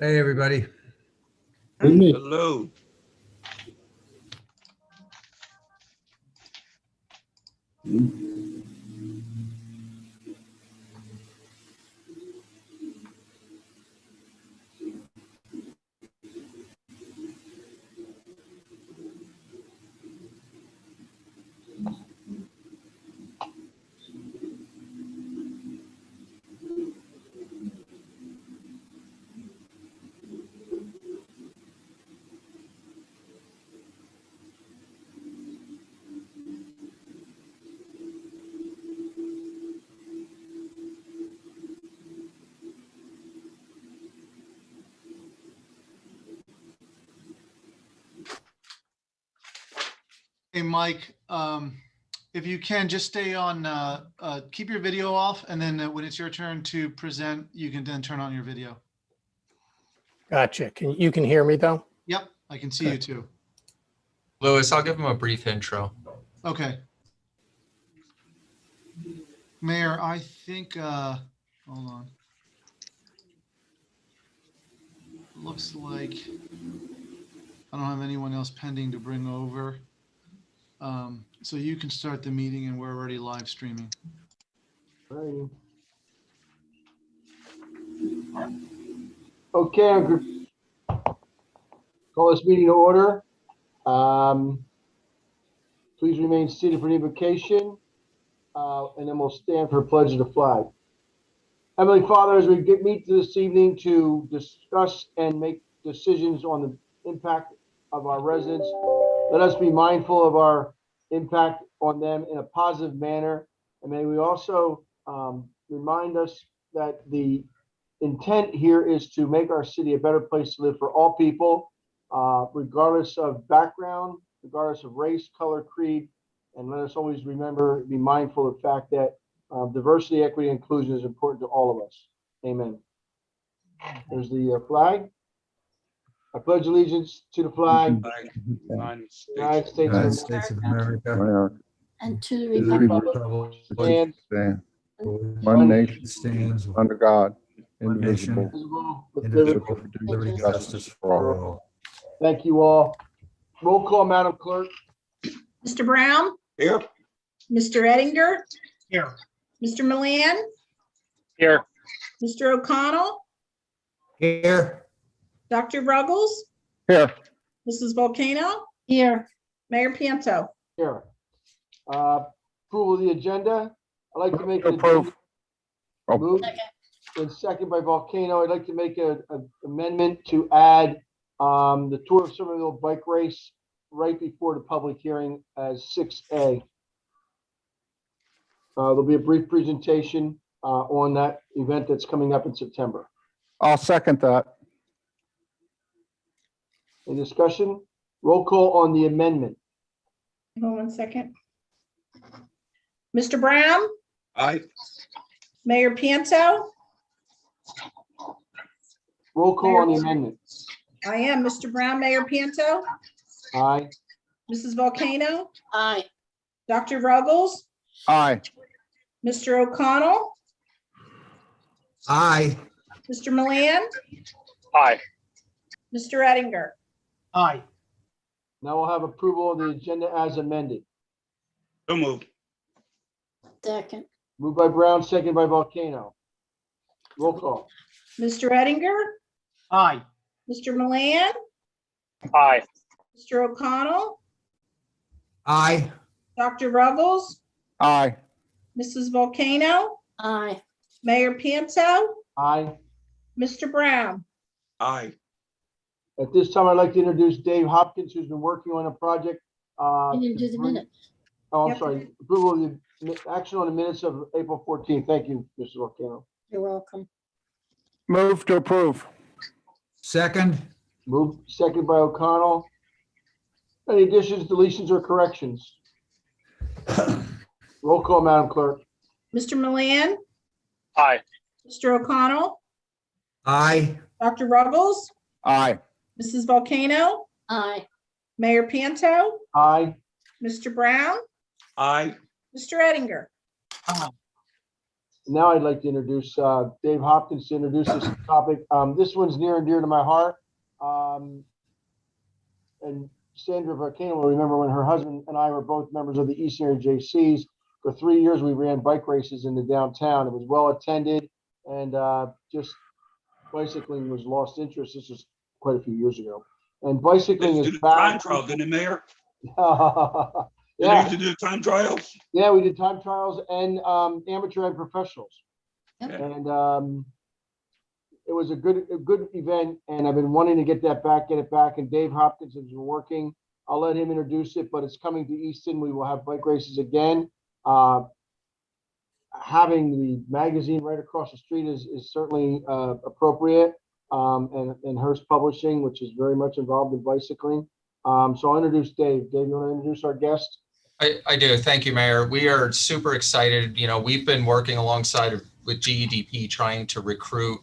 Hey, everybody. Hello. Hey, Mike, if you can just stay on, keep your video off, and then when it's your turn to present, you can then turn on your video. Gotcha. You can hear me though? Yep, I can see you too. Louis, I'll give him a brief intro. Okay. Mayor, I think, hold on. Looks like I don't have anyone else pending to bring over. So you can start the meeting and we're already live streaming. Right. Okay, I'm call this meeting to order. Please remain seated for the invocation, and then we'll stand for the pledge of the flag. Heavenly Father, as we meet this evening to discuss and make decisions on the impact of our residents, let us be mindful of our impact on them in a positive manner. And may we also remind us that the intent here is to make our city a better place to live for all people, regardless of background, regardless of race, color, creed. And let us always remember, be mindful of the fact that diversity, equity, and inclusion is important to all of us. Amen. There's the flag. I pledge allegiance to the flag. United States of America. And to the To the republic republic Stands one nation stands, under God, one nation, indivisible, with indivisible, liberty. with liberty and justice for all. Thank you all. Roll call, Madam Clerk. Mr. Brown, Here. Mr. Ettinger, Here. Mr. Milan, Here. Mr. O'Connell, Here. Dr. Ruggles, here, Mrs. Volcano. Here. Mayor Pianto. Here. Approval of the agenda. I'd like to make an approve. Oh. move and second by Volcano. I'd like to make an amendment to add the Tour of Somerville bike race right before the public hearing as 6A. There'll be a brief presentation on that event that's coming up in September. I'll second that. Any discussion? Roll call on the amendment. Hold on 1 second. Mr. Brown, Aye. Mayor Pianto. Roll call on the amendment. I am Mr. Brown, Mayor Pianto, Aye. Mrs. Volcano, Aye. Dr. Ruggles, Aye, Mr. O'Connell, Aye. Mr. Milan, Aye. Mr. Ettinger. Aye. Now we'll have approval of the agenda as amended. So moved. Second. Moved by Brown, second by Volcano. Roll call. Mr. Ettinger, Aye. Mr. Milan, Aye. Mr. O'Connell, Aye. Dr. Ruggles, aye, Mrs. Volcano, Aye. Mayor Pianto, Aye. Mr. Brown. Aye. At this time, I'd like to introduce Dave Hopkins, who's been working on a project. You didn't do the minutes. Oh, I'm Yep. sorry. Approval of the action on the minutes of April 14th. Thank you, Mr. Volcano. You're welcome. move to approve. Second. Moved, second by O'Connell. Any additions, deletions, or corrections? Roll call, Madam Clerk. Mr. Milan, Aye. Mr. O'Connell, Aye. Dr. Ruggles, Aye, Mrs. Volcano, Aye. Mayor Pianto, Aye. Mr. Brown, Aye. Mr. Ettinger. Now I'd like to introduce Dave Hopkins to introduce this topic. This one's near and dear to my heart. And Sandra Volcano will remember when her husband and I were both members of the Eastern JCs. For 3 years, we ran bike races in the downtown. It was well attended, and just bicycling was lost interest. This was quite a few years ago. And bicycling Let's is do the time back. trial, didn't it, Mayor? Did they Yeah, used to do time trials? yeah, we did time trials and amateur and professionals. Yep. And it was a good event, and I've been wanting to get it back. And Dave Hopkins has been working. I'll let him introduce it, but it's coming to Easton. We will have bike races again. Having the magazine right across the street is certainly appropriate. And Hearst Publishing, which is very much involved in bicycling. So I'll introduce Dave. Dave, you want to introduce our guest? I do. Thank you, Mayor. We are super excited. You know, we've been working alongside with GEDP trying to recruit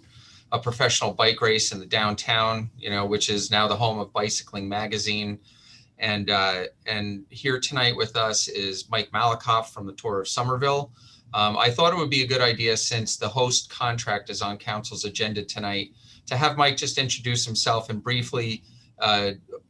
a professional bike race in the downtown, you know, which is now the home of Bicycling Magazine. And here tonight with us is Mike Malakoff from the Tour of Somerville. I thought it would be a good idea, since the host contract is on council's agenda tonight, to have Mike just introduce himself and briefly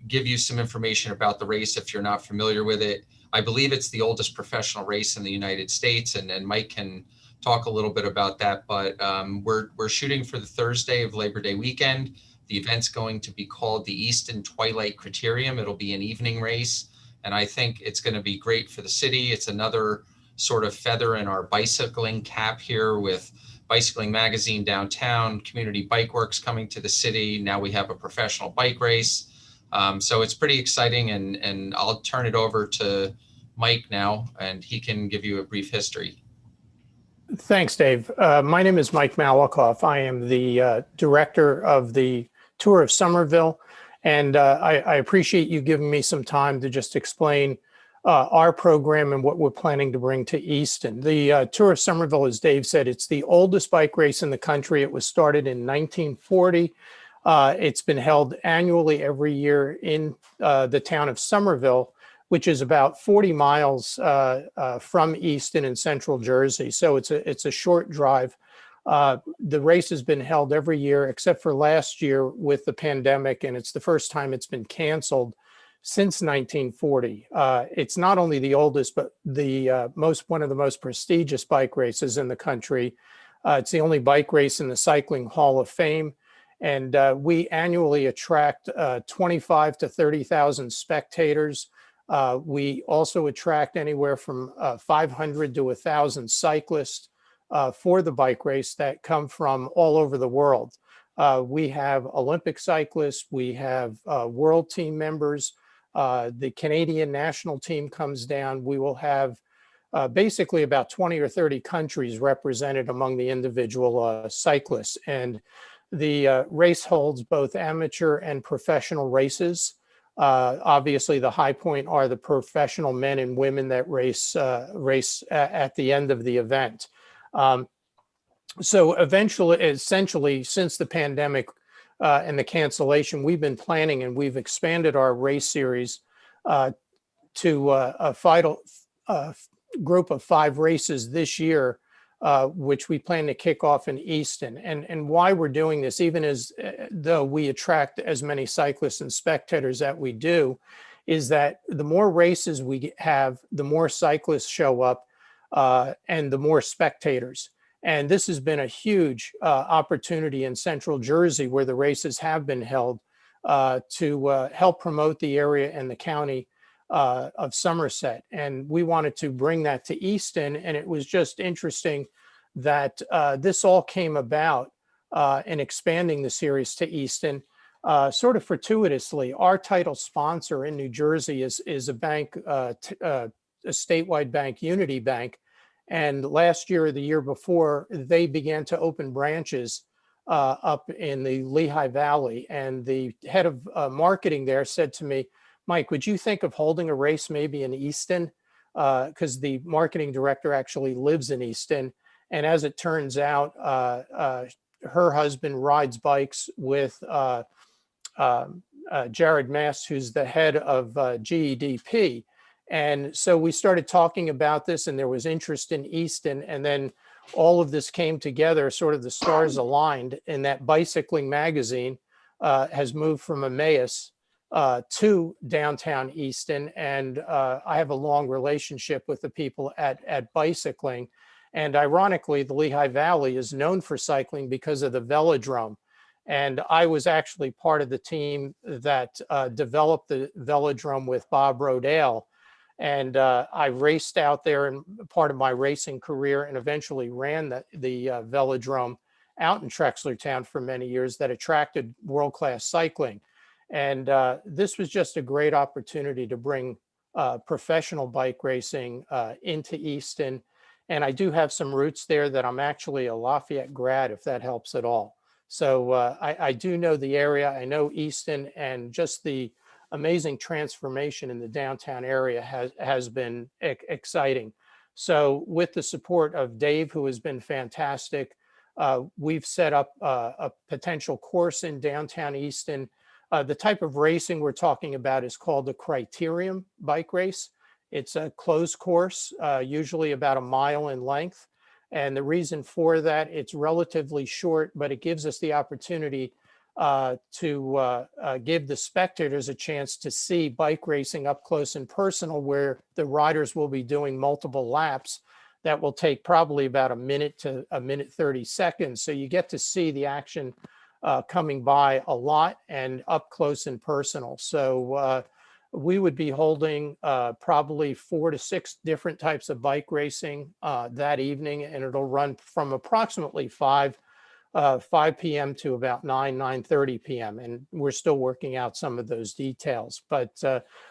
give you some information about the race if you're not familiar with it. I believe it's the oldest professional race in the United States, and Mike can talk a little bit about that. But we're shooting for the Thursday of Labor Day weekend. The event's going to be called the Easton Twilight Criterium. It'll be an evening race, and I think it's going to be great for the city. It's another sort of feather in our bicycling cap here, with Bicycling Magazine downtown, Community Bike Works coming to the city. Now we have a professional bike race. So it's pretty exciting, and I'll turn it over to Mike now, and he can give you a brief history. Thanks, Dave. My name is Mike Malakoff. I am the director of the Tour of Somerville, and I appreciate you giving me some time to just explain our program and what we're planning to bring to Easton. The Tour of Somerville, as Dave said, it's the oldest bike race in the country. It was started in 1940. It's been held annually every year in the town of Somerville, which is about 40 miles from Easton in central Jersey. So it's a short drive. The race has been held every year except for last year with the pandemic, and it's the first time it's been canceled since 1940. It's not only the oldest, but one of the most prestigious bike races in the country. It's the only bike race in the Cycling Hall of Fame. And we annually attract 25 to 30,000 spectators. We also attract anywhere from 500 to 1,000 cyclists for the bike race that come from all over the world. We have Olympic cyclists, we have world team members, the Canadian national team comes down. We will have basically about 20 or 30 countries represented among the individual cyclists. And the race holds both amateur and professional races. Obviously, the high point are the professional men and women that race at the end of the event. So essentially, since the pandemic and the cancellation, we've been planning, and we've expanded our race series to a final group of 5 races this year, which we plan to kick off in Easton. And why we're doing this, even though we attract as many cyclists and spectators that we do, is that the more races we have, the more cyclists show up and the more spectators. And this has been a huge opportunity in central Jersey, where the races have been held, to help promote the area and the county of Somerset. And we wanted to bring that to Easton. And it was just interesting that this all came about in expanding the series to Easton, sort of fortuitously. Our title sponsor in New Jersey is a bank, a statewide bank, Unity Bank. And last year or the year before, they began to open branches up in the Lehigh Valley. And the head of marketing there said to me, "Mike, would you think of holding a race maybe in Easton?" Because the marketing director actually lives in Easton. And as it turns out, her husband rides bikes with Jared Mass, who's the head of GEDP. And so we started talking about this, and there was interest in Easton, and then all of this came together, sort of the stars aligned, and that bicycling magazine has moved from Emmaus to downtown Easton. And I have a long relationship with the people at bicycling. And ironically, the Lehigh Valley is known for cycling because of the velodrome. And I was actually part of the team that developed the velodrome with Bob Rodale. And I raced out there in part of my racing career, and eventually ran the velodrome out in Trexlertown for many years that attracted world-class cycling. And this was just a great opportunity to bring professional bike racing into Easton. And I do have some roots there that I'm actually a Lafayette grad, if that helps at all. So I do know the area. I know Easton, and just the amazing transformation in the downtown area has been exciting. So with the support of Dave, who has been fantastic, we've set up a potential course in downtown Easton. The type of racing we're talking about is called the Criterium bike race. It's a closed course, usually about a mile in length. And the reason for that, it's relatively short, but it gives us the opportunity to give the spectators a chance to see bike racing up close and personal, where the riders will be doing multiple laps that will take probably about a minute to a minute 30 seconds. So you get to see the action coming by a lot and up close and personal. So we would be holding probably 4 to 6 different types of bike racing that evening, and it'll run from approximately 5 p.m. to about 9:30 p.m. And we're still working out some of those details. But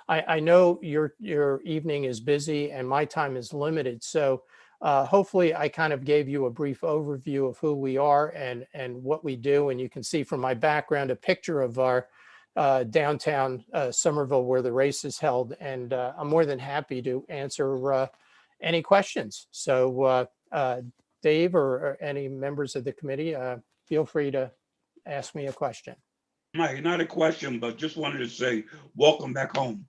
I know your evening is busy and my time is limited. So hopefully I kind of gave you a brief overview of who we are and what we do. And you can see from my background a picture of our downtown Somerville, where the race is held. And I'm more than happy to answer any questions. So Dave or any members of the committee, feel free to ask me a question. Mike, not a question, but just wanted to say, welcome back home.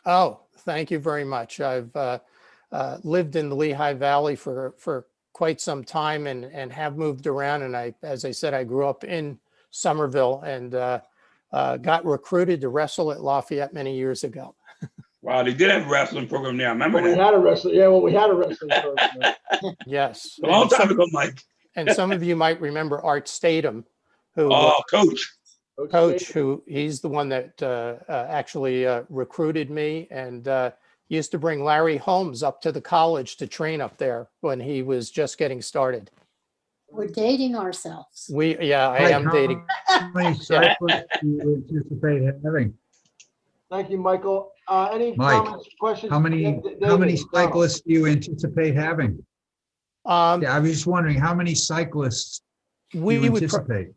Oh, thank you very much. I've lived in the Lehigh Valley for quite some time and have moved around. And as I said, I grew up in Somerville and got recruited to wrestle at Lafayette many years ago. Wow, they did have a wrestling program there. I remember When we that. had a wrestling, yeah, when we had a wrestling program. Yes. A long And time ago, Mike. and some of you might remember Art Statham, who Oh, coach. coach, who he's the one that actually recruited me, and used to bring Larry Holmes up to the college to train up there when he was just getting started. We're dating ourselves. I Mike, am dating. How many cyclists do you anticipate having? Thank you, Michael. Any Mike, comments, questions? How many David, cyclists do you anticipate having? Um, Yeah, I was just wondering, how many cyclists do we you would anticipate?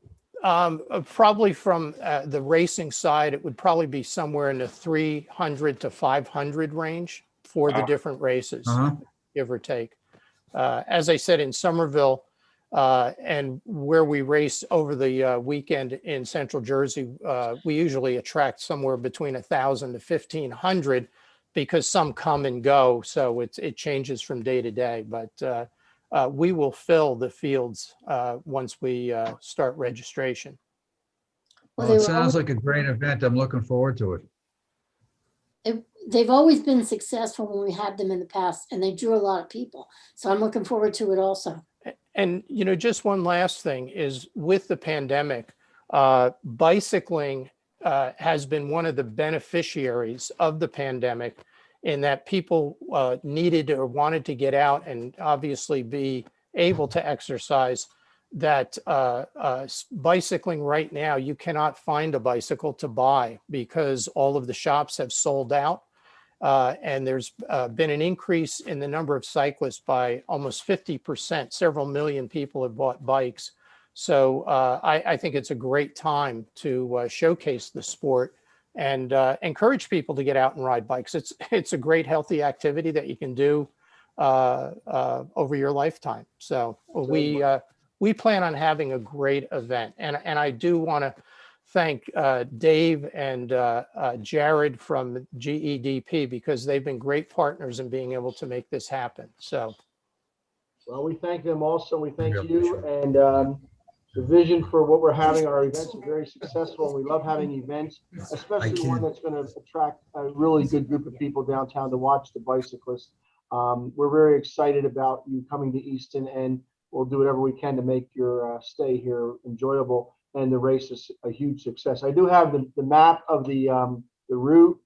probably from the racing side, it would probably be somewhere in the 300 to 500 range for the Wow. different races, Uh-huh. give or take. As I said, in Somerville, and where we race over the weekend in Central Jersey, we usually attract somewhere between 1,000 to 1,500 because some come and go. So it changes from day to day, but we will fill the fields once we start registration. Well, Well, it they were sounds like a great event. I'm looking forward to it. they've always been successful when we had them in the past, and they drew a lot of people. So I'm looking forward to it also. And, just one last thing is with the pandemic, bicycling has been one of the beneficiaries of the pandemic, in that people needed or wanted to get out and obviously be able to exercise. That bicycling right now, you cannot find a bicycle to buy because all of the shops have sold out. And there's been an increase in the number of cyclists by almost 50%. Several million people have bought bikes. So I think it's a great time to showcase the sport and encourage people to get out and ride bikes. It's a great, healthy activity that you can do over your lifetime. So we plan on having a great event. And I do want to thank Dave and Jared from GEDP because they've been great partners in being able to make this happen. So Well, we thank them also. We thank Yeah, you. sure. And the vision for what we're having, our events are very successful. And we love having events, especially one that's going to attract a really good group of people downtown to watch the bicyclists. We're very excited about you coming to Easton, and we'll do whatever we can to make your stay here enjoyable. And the race is a huge success. I do have the map of the route.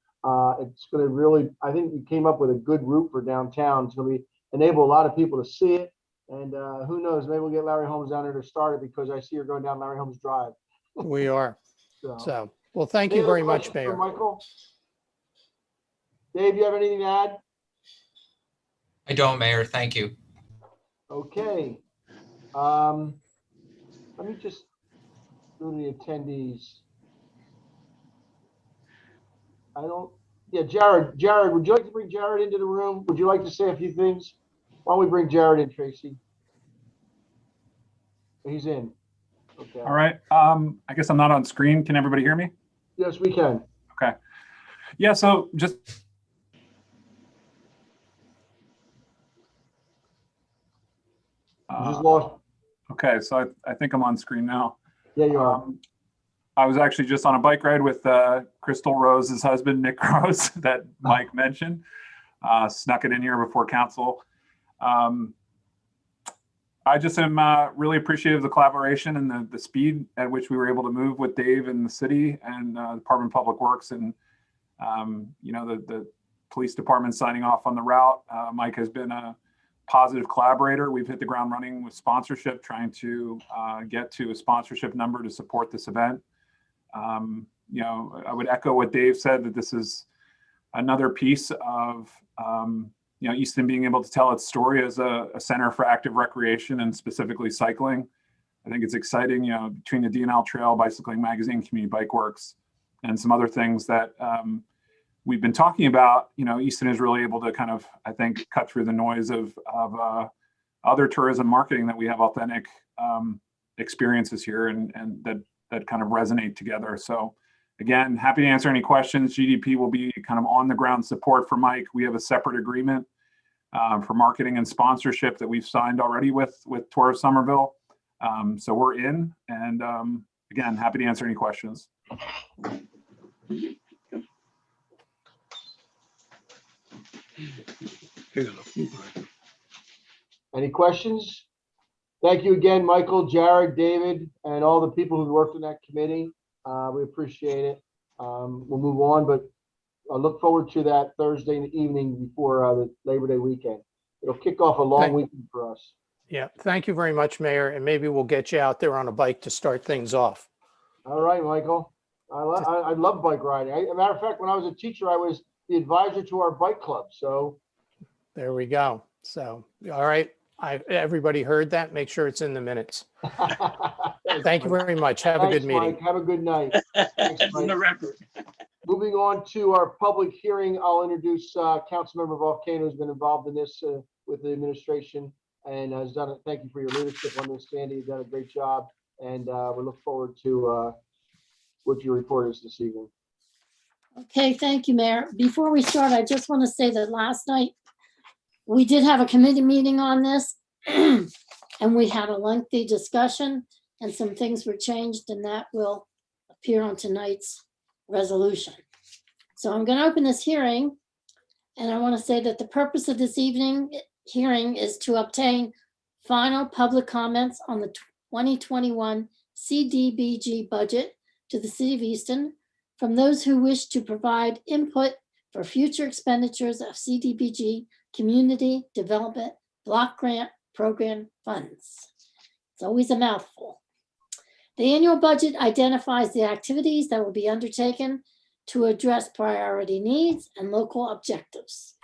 It's going to really, I think you came up with a good route for downtown. It's going to enable a lot of people to see it. And who knows, maybe we'll get Larry Holmes down there to start it because I see you're going down Larry Holmes Drive. we are. So, well, thank Any you other very much, questions for Mayor. Michael? Dave, you have anything to add? I don't, Mayor. Thank you. Okay. Let me just go to the attendees. Jared, would you like to bring Jared into the room? Would you like to say a few things? Why don't we bring Jared in, Tracy? He's in. Okay. All right. I guess I'm not on screen. Can everybody hear me? Yes, we can. Okay. Yeah, so just You just lost. okay, so I think I'm on screen now. Yeah, you are. I was actually just on a bike ride with Crystal Rose's husband, Nick Rose, that Mike mentioned. Snuck it in here before council. I just am really appreciative of the collaboration and the speed at which we were able to move with Dave and the city and Department of Public Works and, the police department signing off on the route. Mike has been a positive collaborator. We've hit the ground running with sponsorship, trying to get to a sponsorship number to support this event. I would echo what Dave said, that this is another piece of Easton being able to tell its story as a center for active recreation and specifically cycling. I think it's exciting, between the DNL Trail, Bicycling Magazine, Community Bike Works, and some other things that we've been talking about. Easton is really able to kind of, I think, cut through the noise of other tourism marketing, that we have authentic experiences here and that kind of resonate together. So again, happy to answer any questions. GDP will be kind of on the ground support for Mike. We have a separate agreement for marketing and sponsorship that we've signed already with Tour of Somerville. So we're in, and again, happy to answer any questions. Any questions? Thank you again, Michael, Jared, David, and all the people who worked in that committee. We appreciate it. We'll move on, but I look forward to that Thursday evening before the Labor Day weekend. It'll kick off a long weekend for us. Yeah, thank you very much, Mayor. And maybe we'll get you out there on a bike to start things off. All right, Michael. I love bike riding. As a matter of fact, when I was a teacher, I was the advisor to our bike club. So there we go. So, all right. Everybody heard that. Make sure it's in the minutes. Thank you very much. Have a good meeting. Mike. Have a good night. Thanks, On the record. Moving on to our public hearing, I'll introduce Councilmember Volcano, who's been involved in this with the administration and has done it. Thank you for your leadership on this, Sandy. You've done a great job, and we look forward to what your report is this evening. Okay, thank you, Mayor. Before we start, I just want to say that last night we did have a committee meeting on this and we had a lengthy discussion and some things were changed, and that will appear on tonight's resolution. So I'm going to open this hearing, and I want to say that the purpose of this evening hearing is to obtain final public comments on the 2021 CDBG budget to the City of Easton from those who wish to provide input for future expenditures of CDBG Community Development Block Grant Program funds. It's always a mouthful. The annual budget identifies the activities that will be undertaken to address priority needs and local objectives.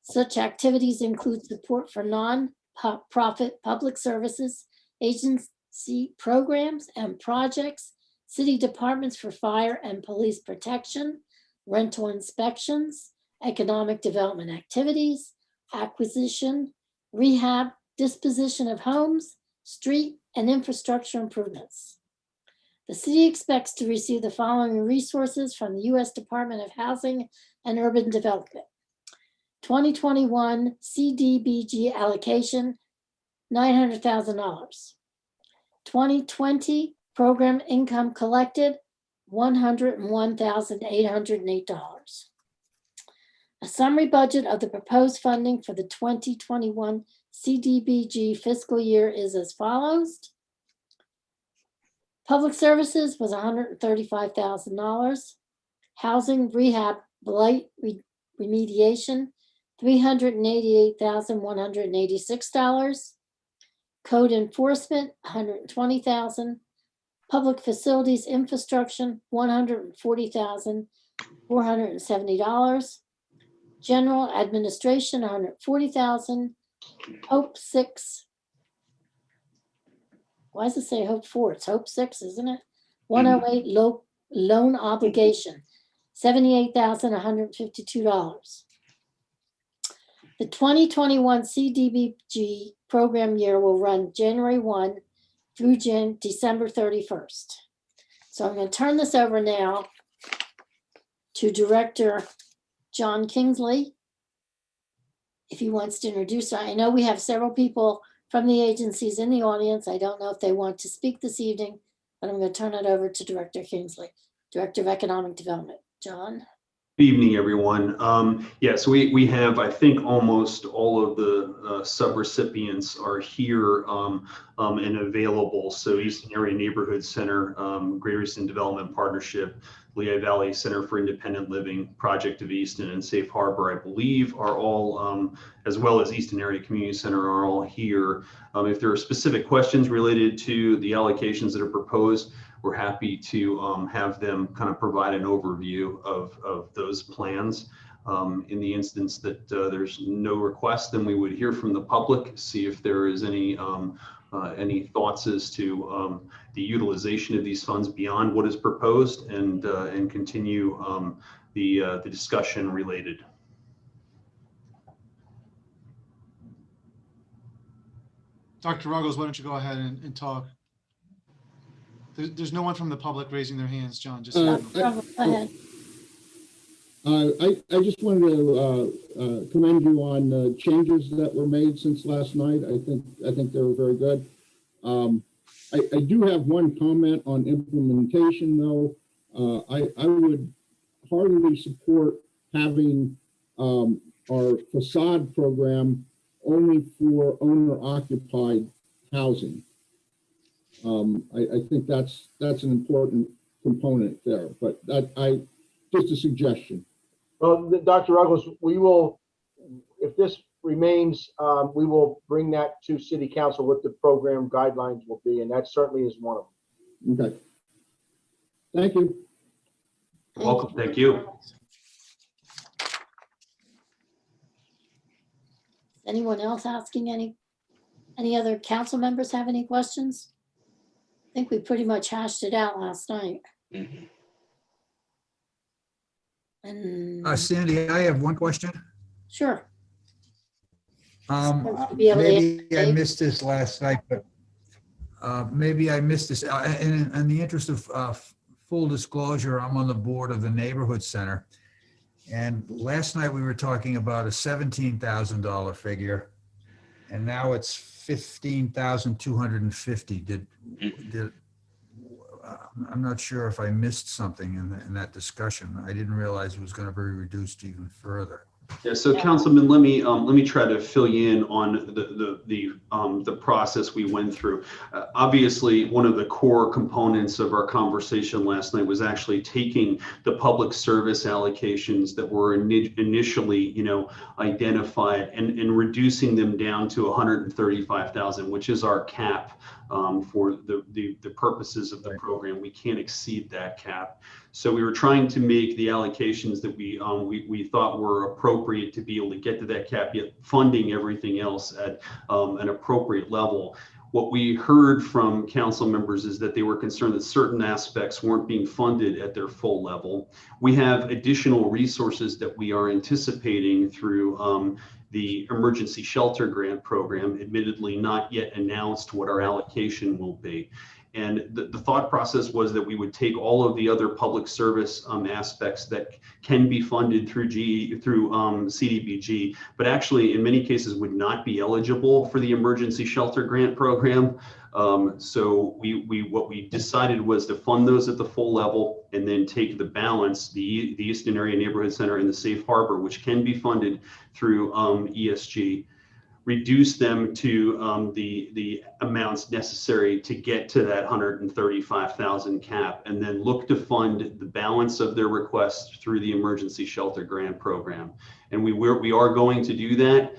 Such activities include support for non-profit public services, agency programs and projects, city departments for fire and police protection, rental inspections, economic development activities, acquisition, rehab, disposition of homes, street and infrastructure improvements. The city expects to receive the following resources from the U.S. Department of Housing and Urban Development. 2021 CDBG allocation, $900,000. 2020 program income collected, $101,808. A summary budget of the proposed funding for the 2021 CDBG fiscal year is as follows. Public services was $135,000. Housing rehab blight remediation, $388,186. Code enforcement, $120,000. Public facilities infrastructure, $140,470. General administration, $140,000. Hope 6. Why does it say Hope 4? It's Hope 6, isn't it? 108 loan obligation, $78,152. The 2021 CDBG program year will run January 1 through December 31st. So I'm going to turn this over now to Director John Kingsley, if he wants to introduce. I know we have several people from the agencies in the audience. I don't know if they want to speak this evening, but I'm going to turn it over to Director Kingsley, Director of Economic Development. John. Good evening, everyone. Yes, we have, I think, almost all of the sub-recipients are here and available. So Eastern Area Neighborhood Center, Greater Eastern Development Partnership, Lehigh Valley Center for Independent Living, Project of Easton, and Safe Harbor, I believe, are all, as well as Eastern Area Community Center, are all here. If there are specific questions related to the allocations that are proposed, we're happy to have them kind of provide an overview of those plans. In the instance that there's no request, then we would hear from the public, see if there is any thoughts as to the utilization of these funds beyond what is proposed, and continue the discussion related. Dr. Ruggles, why don't you go ahead and talk? There's no one from the public raising their hands, John. Just Go ahead. I just wanted to commend you on the changes that were made since last night. I think they were very good. I do have one comment on implementation, though. I would heartily support having our facade program only for owner-occupied housing. I think that's an important component there, but just a suggestion. Well, Dr. Ruggles, we will, if this remains, we will bring that to City Council, what the program guidelines will be, and that certainly is one of them. Okay. Thank you. You're welcome. Thank you. Anyone else asking any other council members have any questions? I think we pretty much hashed it out last night. And Sandy, I have one question. sure. Maybe I missed this last night, but maybe I missed this. In the interest of full disclosure, I'm on the board of the neighborhood center. And last night we were talking about a $17,000 figure, and now it's $15,250. I'm not sure if I missed something in that discussion. I didn't realize it was going to be reduced even further. Yeah, so Councilman, let me try to fill you in on the process we went through. Obviously, one of the core components of our conversation last night was actually taking the public service allocations that were initially, identified and reducing them down to 135,000, which is our cap for the purposes of the program. We can't exceed that cap. So we were trying to make the allocations that we thought were appropriate to be able to get to that cap, yet funding everything else at an appropriate level. What we heard from council members is that they were concerned that certain aspects weren't being funded at their full level. We have additional resources that we are anticipating through the emergency shelter grant program, admittedly not yet announced what our allocation will be. And the thought process was that we would take all of the other public service aspects that can be funded through CDBG, but actually in many cases would not be eligible for the emergency shelter grant program. So what we decided was to fund those at the full level and then take the balance, the Easton Area Neighborhood Center and the Safe Harbor, which can be funded through ESG, reduce them to the amounts necessary to get to that 135,000 cap, and then look to fund the balance of their requests through the emergency shelter grant program. And we are going to do that.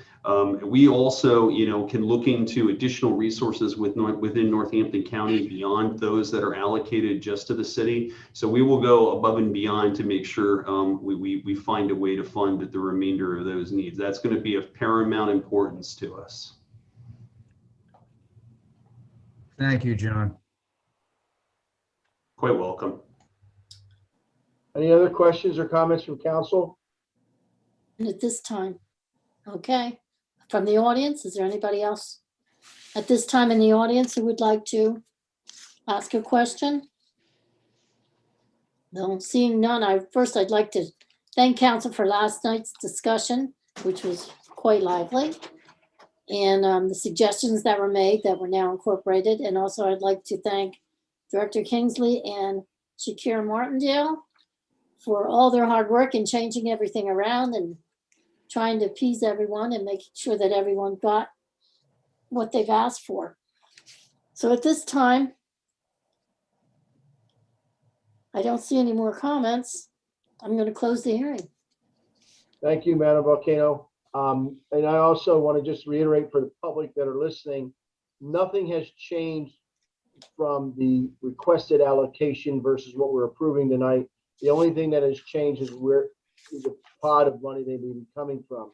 We also, can look into additional resources within Northampton County beyond those that are allocated just to the city. So we will go above and beyond to make sure we find a way to fund the remainder of those needs. That's going to be of paramount importance to us. Thank you, John. Quite welcome. Any other questions or comments from council? And at this time, okay, from the audience, is there anybody else at this time in the audience who would like to ask a question? No, seeing none, I'd like to thank council for last night's discussion, which was quite lively, and the suggestions that were made that were now incorporated. And also I'd like to thank Director Kingsley and Shakira Martindale for all their hard work in changing everything around and trying to appease everyone and making sure that everyone got what they've asked for. So at this time, I don't see any more comments. I'm going to close the hearing. Thank you, Madam Volcano. And I also want to just reiterate for the public that are listening, nothing has changed from the requested allocation versus what we're approving tonight. The only thing that has changed is where the pot of money they may be coming from.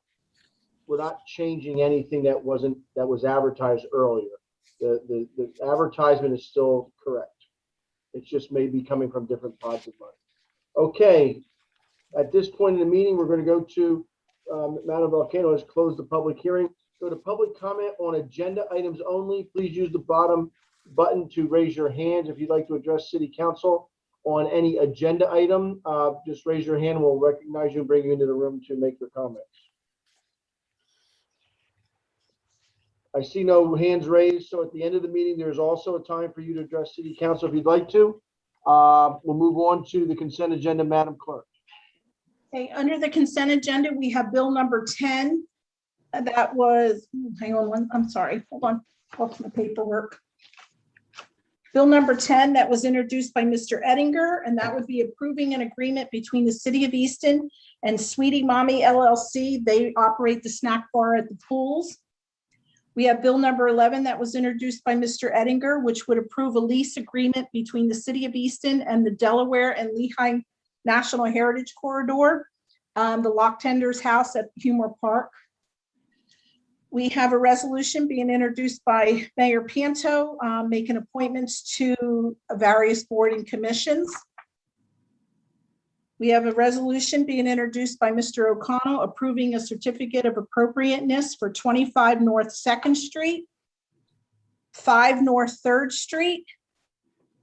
We're not changing anything that was advertised earlier. The advertisement is still correct. It's just maybe coming from different pots of money. Okay, at this point in the meeting, we're going to go to Madam Volcano has closed the public hearing. Go to public comment on agenda items only. Please use the bottom button to raise your hand if you'd like to address City Council on any agenda item. Just raise your hand and we'll recognize you and bring you into the room to make your comments. I see no hands raised, so at the end of the meeting, there's also a time for you to address City Council if you'd like to. We'll move on to the consent agenda, Madam Clerk. Okay, under the consent agenda, we have bill number 10. That was, hang on one, I'm sorry, hold on, off my paperwork. Bill number 10 that was introduced by Mr. Ettinger, and that would be approving an agreement between the City of Easton and Sweetie Mommy LLC. They operate the snack bar at the pools. We have bill number 11 that was introduced by Mr. Ettinger, which would approve a lease agreement between the City of Easton and the Delaware and Lehigh National Heritage Corridor, the Lock Tender's house at Humor Park. We have a resolution being introduced by Mayor Pianto, making appointments to various board and commissions. We have a resolution being introduced by Mr. O'Connell approving a certificate of appropriateness for 25 North 2nd Street, 5 North 3rd Street,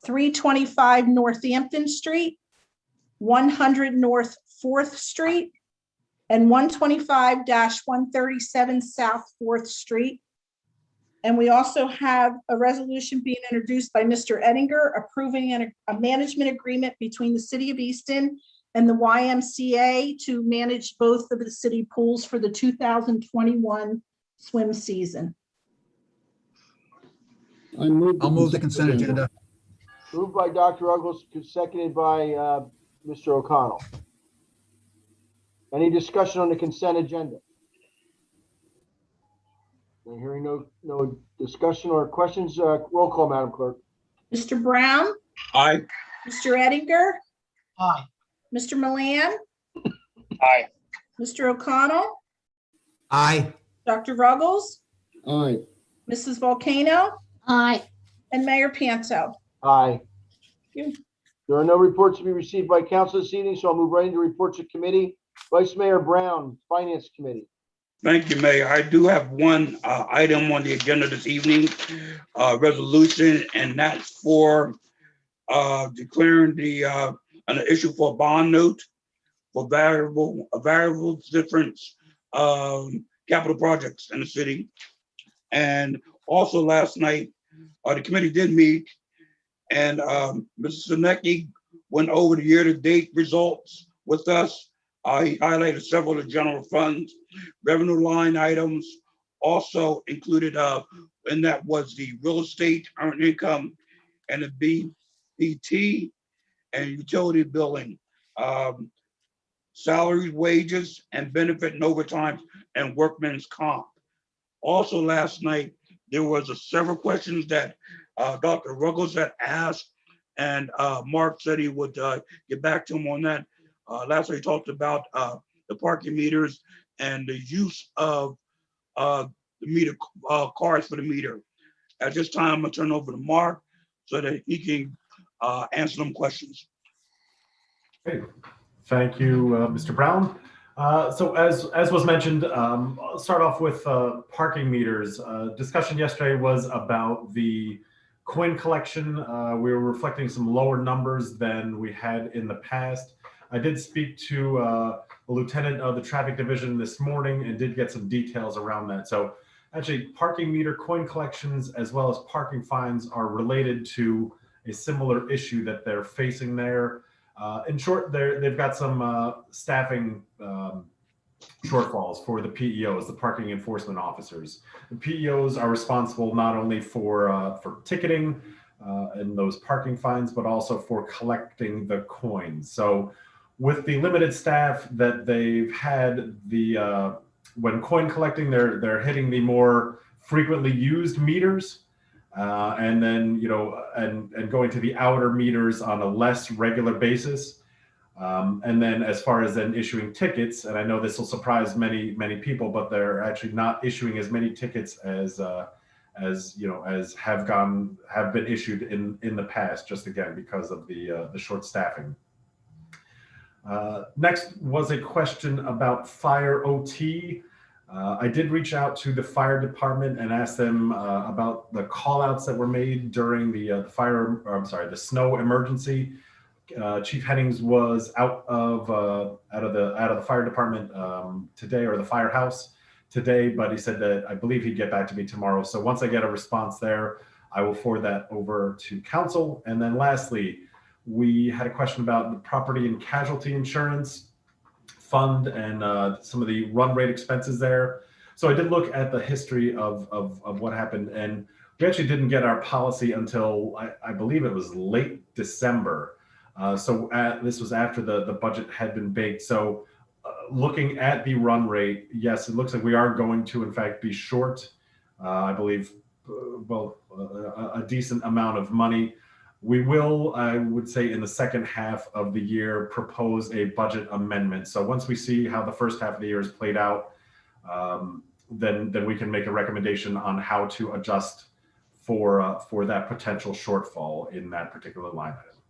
325 Northampton Street, 100 North 4th Street, and 125-137 South 4th Street. And we also have a resolution being introduced by Mr. Ettinger approving a management agreement between the City of Easton and the YMCA to manage both of the city pools for the 2021 swim season. I'll move the consent agenda. Moved by Dr. Uggles, seconded by Mr. O'Connell. Any discussion on the consent agenda? I'm hearing no discussion or questions. Roll call, Madam Clerk. Mr. Brown? Aye. Mr. Ettinger? Aye. Mr. Milan? Aye. Mr. O'Connell? Aye. Dr. Ruggles? Aye. Mrs. Volcano? Aye. And Mayor Pianto. Aye. Thank you. There are no reports to be received by council this evening, so I'll move right into reports of committee. Vice Mayor Brown, Finance Committee. Thank you, Mayor. I do have one item on the agenda this evening, resolution, and that's for declaring an issue for a bond note for variable difference capital projects in the city. And also last night, the committee did meet, and Mr. Sinecki went over the year-to-date results with us. He highlighted several of the general funds, revenue line items. Also included in that was the real estate earned income and the BPT and utility billing, salaries, wages, and benefit and overtime and workman's comp. Also last night, there was several questions that Dr. Ruggles had asked, and Mark said he would get back to him on that. Last night he talked about the parking meters and the use of the meter cards for the meter. At this time, I'm gonna turn over to Mark so that he can answer them questions. Okay. Thank you, Mr. Brown. So as was mentioned, I'll start off with parking meters. Discussion yesterday was about the coin collection. We were reflecting some lower numbers than we had in the past. I did speak to a lieutenant of the traffic division this morning and did get some details around that. So actually, parking meter coin collections as well as parking fines are related to a similar issue that they're facing there. In short, they've got some staffing shortfalls for the PEOs, the parking enforcement officers. The PEOs are responsible not only for ticketing and those parking fines, but also for collecting the coins. So with the limited staff that they've had, when coin collecting, they're hitting the more frequently used meters. And then, and going to the outer meters on a less regular basis. And then as far as then issuing tickets, and I know this will surprise many people, but they're actually not issuing as many tickets as have been issued in the past, just again, because of the short staffing. Next was a question about fire OT. I did reach out to the fire department and ask them about the call outs that were made during the snow emergency. Chief Hennings was out of the fire department today, or the firehouse today, but he said that I believe he'd get back to me tomorrow. So once I get a response there, I will forward that over to council. And then lastly, we had a question about the property and casualty insurance fund and some of the run rate expenses there. So I did look at the history of what happened, and we actually didn't get our policy until I believe it was late December. So this was after the budget had been baked. So looking at the run rate, yes, it looks like we are going to in fact be short, I believe, a decent amount of money. We will, I would say, in the second half of the year, propose a budget amendment. So once we see how the first half of the year is played out, then we can make a recommendation on how to adjust for that potential shortfall in that particular line item.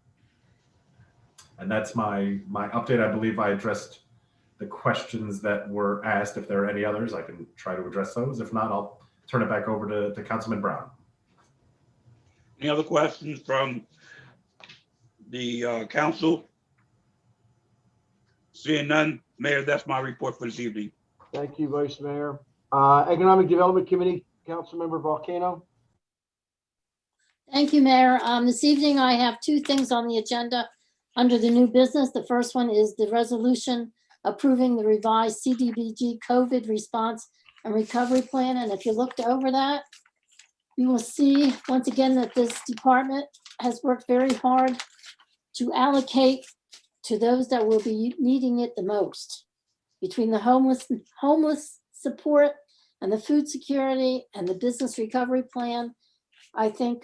And that's my update. I believe I addressed the questions that were asked. If there are any others, I can try to address those. If not, I'll turn it back over to Councilman Brown. Any other questions from the council? Seeing none, Mayor, that's my report for this evening. Thank you, Vice Mayor. Economic Development Committee, Councilmember Volcano. Thank you, Mayor. This evening, I have two things on the agenda under the new business. The first one is the resolution approving the revised CDBG COVID response and recovery plan. And if you looked over that, you will see once again that this department has worked very hard to allocate to those that will be needing it the most. Between the homeless support and the food security and the business recovery plan, I think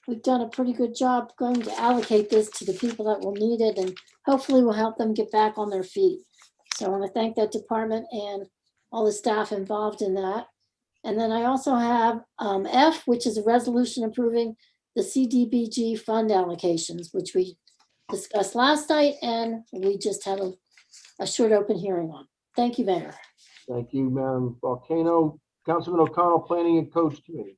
we've done a pretty good job going to allocate this to the people that will need it, and hopefully will help them get back on their feet. So I want to thank that department and all the staff involved in that. And then I also have F, which is a resolution approving the CDBG fund allocations, which we discussed last night, and we just had a short open hearing on. Thank you, Mayor. Thank you, Madam Volcano. Councilman O'Connell, Planning and Codes Committee.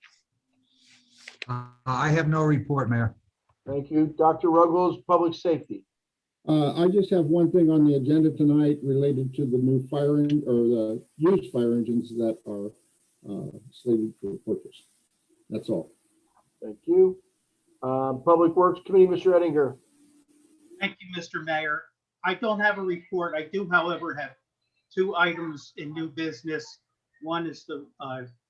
I have no report, Mayor. Thank you. Dr. Ruggles, Public Safety. I just have one thing on the agenda tonight related to the new firing or the used fire engines that are slated for purchase. That's all. Thank you. Public Works Committee, Mr. Ettinger. Thank you, Mr. Mayor. I don't have a report. I do, however, have two items in new business. One is the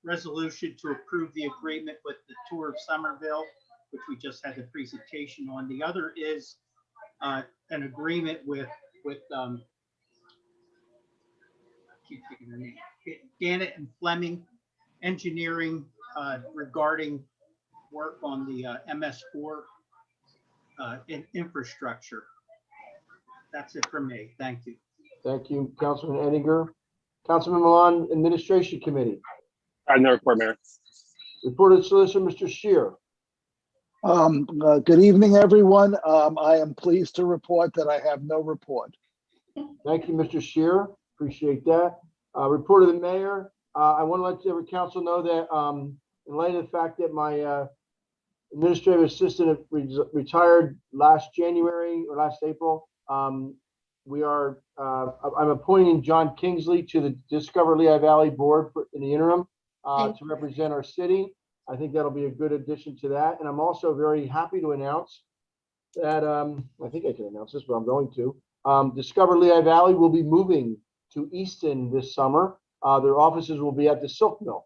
resolution to approve the agreement with the Tour of Somerville, which we just had the presentation on. The other is an agreement with I keep taking their name, Gannett and Fleming Engineering regarding work on the MS4 infrastructure. That's it for me. Thank you. Thank you, Councilman Ettinger. Councilman Milan, Administration Committee. I have no report, Mayor. Reported Solicitor, Mr. Shear. Good evening, everyone. I am pleased to report that I have no report. Thank you, Mr. Shear. Appreciate that. Report of the mayor. I want to let every council know that in light of the fact that my administrative assistant retired last January or last April, I'm appointing John Kingsley to the Discover Lehigh Valley Board in the interim to represent our city. I think that'll be a good addition to that. And I'm also very happy to announce that, I think I can announce this, but I'm going to. Discover Lehigh Valley will be moving to Easton this summer. Their offices will be at the Silk Mill.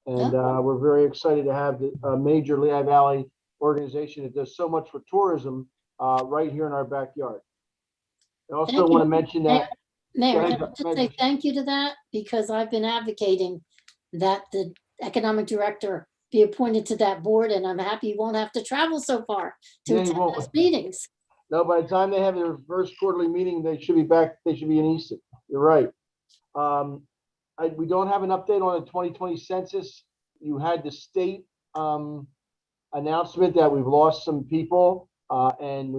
And we're very excited to have a major Lehigh Valley organization that does so much for tourism right here in our backyard. I also want to mention that. Mayor, can I just say thank you to that, because I've been advocating that the economic director be appointed to that board, and I'm happy you won't have to travel so far to attend those meetings. No, by the time they have their first quarterly meeting, they should be back. They should be in Easton. You're right. We don't have an update on the 2020 census. You had the state announcement that we've lost some people, and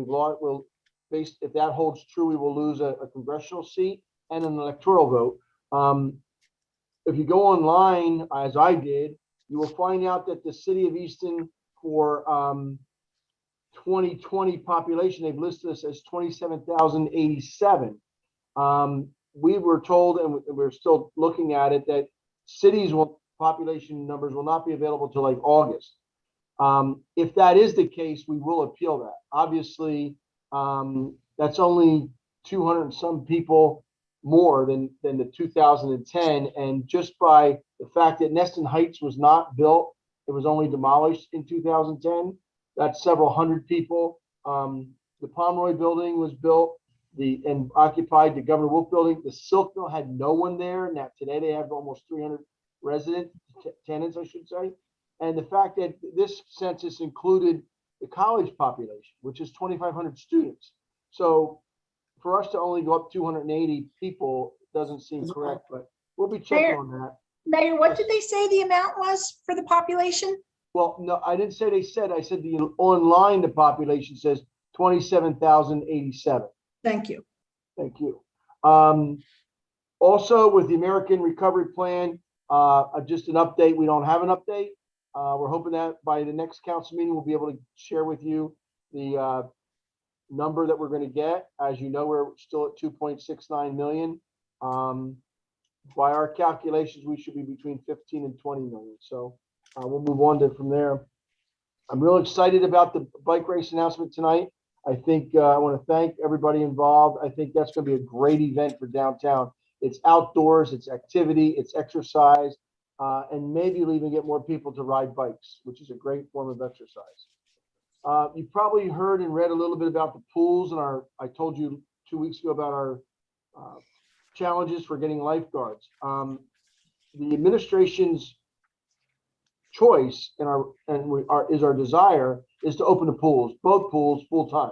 if that holds true, we will lose a congressional seat and an electoral vote. If you go online, as I did, you will find out that the city of Easton for 2020 population, they've listed us as 27,087. We were told, and we're still looking at it, that cities population numbers will not be available till like August. If that is the case, we will appeal that. Obviously, that's only 200 and some people more than the 2010. And just by the fact that Neston Heights was not built, it was only demolished in 2010. That's several hundred people. The Pomeroy building was built and occupied the Governor Wolf building. The Silk Mill had no one there. Now today they have almost 300 tenants, I should say. And the fact that this census included the college population, which is 2,500 students. So for us to only go up 280 people doesn't seem correct, but we'll be checking on that. Mayor, what did they say the amount was for the population? Well, no, I didn't say they said. I said the online the population says 27,087. Thank you. Thank you. Also, with the American Recovery Plan, just an update. We don't have an update. We're hoping that by the next council meeting, we'll be able to share with you the number that we're going to get. As you know, we're still at 2.69 million. By our calculations, we should be between 15 and 20 million. So we'll move on from there. I'm real excited about the bike race announcement tonight. I think I want to thank everybody involved. I think that's going to be a great event for downtown. It's outdoors, it's activity, it's exercise, and maybe you'll even get more people to ride bikes, which is a great form of exercise. You probably heard and read a little bit about the pools and I told you 2 weeks ago about our challenges for getting lifeguards. The administration's choice is our desire is to open the pools, both pools, full time.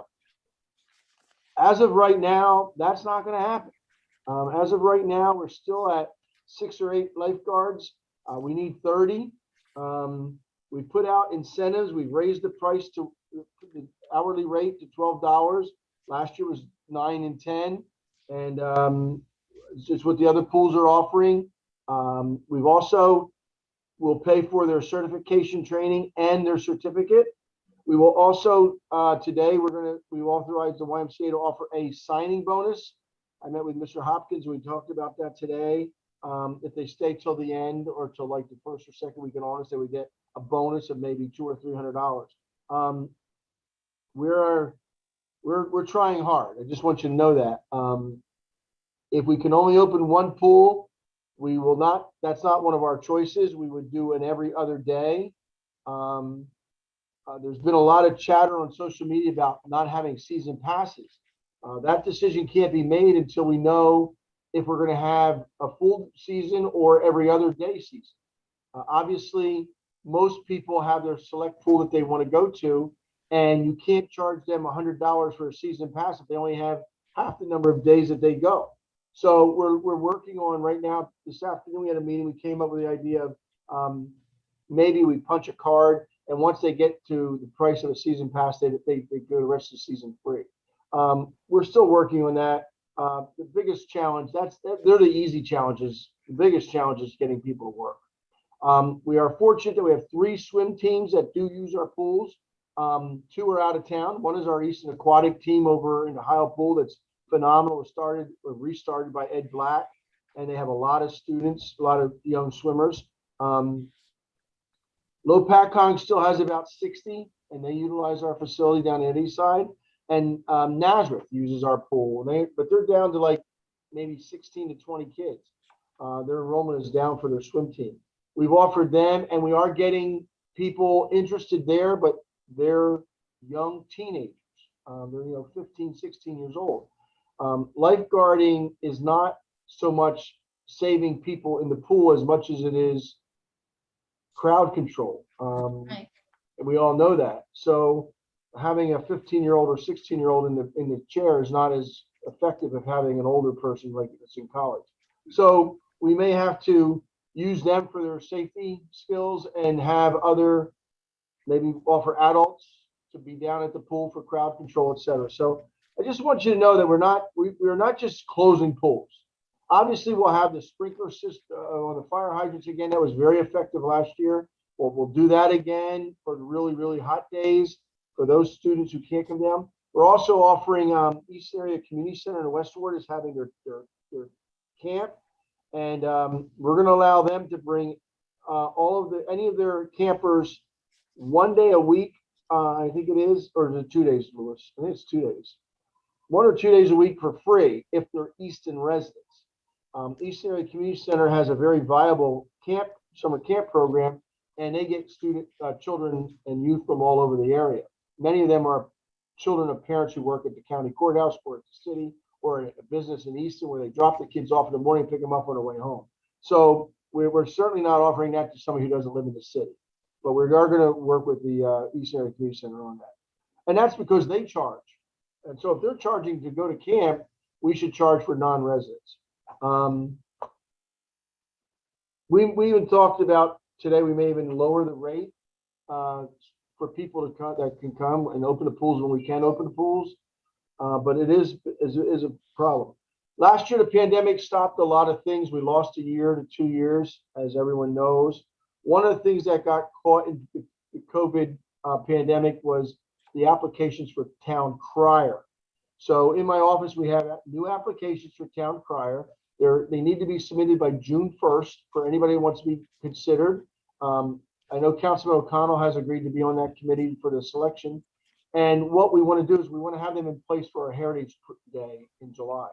As of right now, that's not going to happen. As of right now, we're still at 6 or 8 lifeguards. We need 30. We put out incentives. We've raised the price to the hourly rate to $12. Last year was 9 and 10, and it's what the other pools are offering. We've also will pay for their certification training and their certificate. We will also, today, we authorized the YMCA to offer a signing bonus. I met with Mr. Hopkins. We talked about that today. If they stay till the end or till like the first or second week in August, they would get a bonus of maybe $200 or $300. We're trying hard. I just want you to know that. If we can only open one pool, we will not. That's not one of our choices. We would do an every other day. There's been a lot of chatter on social media about not having season passes. That decision can't be made until we know if we're going to have a full season or every other day season. Obviously, most people have their select pool that they want to go to, and you can't charge them $100 for a season pass if they only have half the number of days that they go. So we're working on right now. This afternoon we had a meeting. We came up with the idea of maybe we punch a card, and once they get to the price of a season pass, they go the rest of the season free. We're still working on that. The biggest challenge, they're the easy challenges. The biggest challenge is getting people to work. We are fortunate that we have 3 swim teams that do use our pools. 2 are out of town. One is our Eastern Aquatic team over in the Ohio Pool that's phenomenal. It started or restarted by Ed Black, and they have a lot of students, a lot of young swimmers. Lopakong still has about 60, and they utilize our facility down at Eastside. And Nazareth uses our pool, but they're down to like maybe 16 to 20 kids. Their enrollment is down for their swim team. We've offered them, and we are getting people interested there, but they're young teenagers. They're 15, 16 years old. Lifeguarding is not so much saving people in the pool as much as it is crowd control. Right. And we all know that. So having a 15-year-old or 16-year-old in the chair is not as effective as having an older person like it's in college. So we may have to use them for their safety skills and have other, maybe offer adults to be down at the pool for crowd control, et cetera. So I just want you to know that we're not just closing pools. Obviously, we'll have the sprinkler system on the fire hydrants again. That was very effective last year. We'll do that again for the really, really hot days for those students who can't come down. We're also offering East Area Community Center in Westward is having their camp, and we're going to allow them to bring any of their campers 1 day a week. I think it is, or is it 2 days, Louis? I think it's 2 days. 1 or 2 days a week for free if they're Easton residents. Easton Area Community Center has a very viable summer camp program, and they get children and youth from all over the area. Many of them are children of parents who work at the county courthouse or at the city or a business in Easton where they drop the kids off in the morning and pick them up on their way home. So we're certainly not offering that to somebody who doesn't live in the city, but we are going to work with the Easton Area Community Center on that. And that's because they charge. And so if they're charging to go to camp, we should charge for non-residents. We even talked about today, we may even lower the rate for people that can come and open the pools when we can open the pools. But it is a problem. Last year, the pandemic stopped a lot of things. We lost a year to 2 years, as everyone knows. One of the things that got caught in the COVID pandemic was the applications for town crier. So in my office, we have new applications for town crier. They need to be submitted by June 1st for anybody who wants to be considered. I know Councilman O'Connell has agreed to be on that committee for the selection. And what we want to do is we want to have them in place for our Heritage Day in July.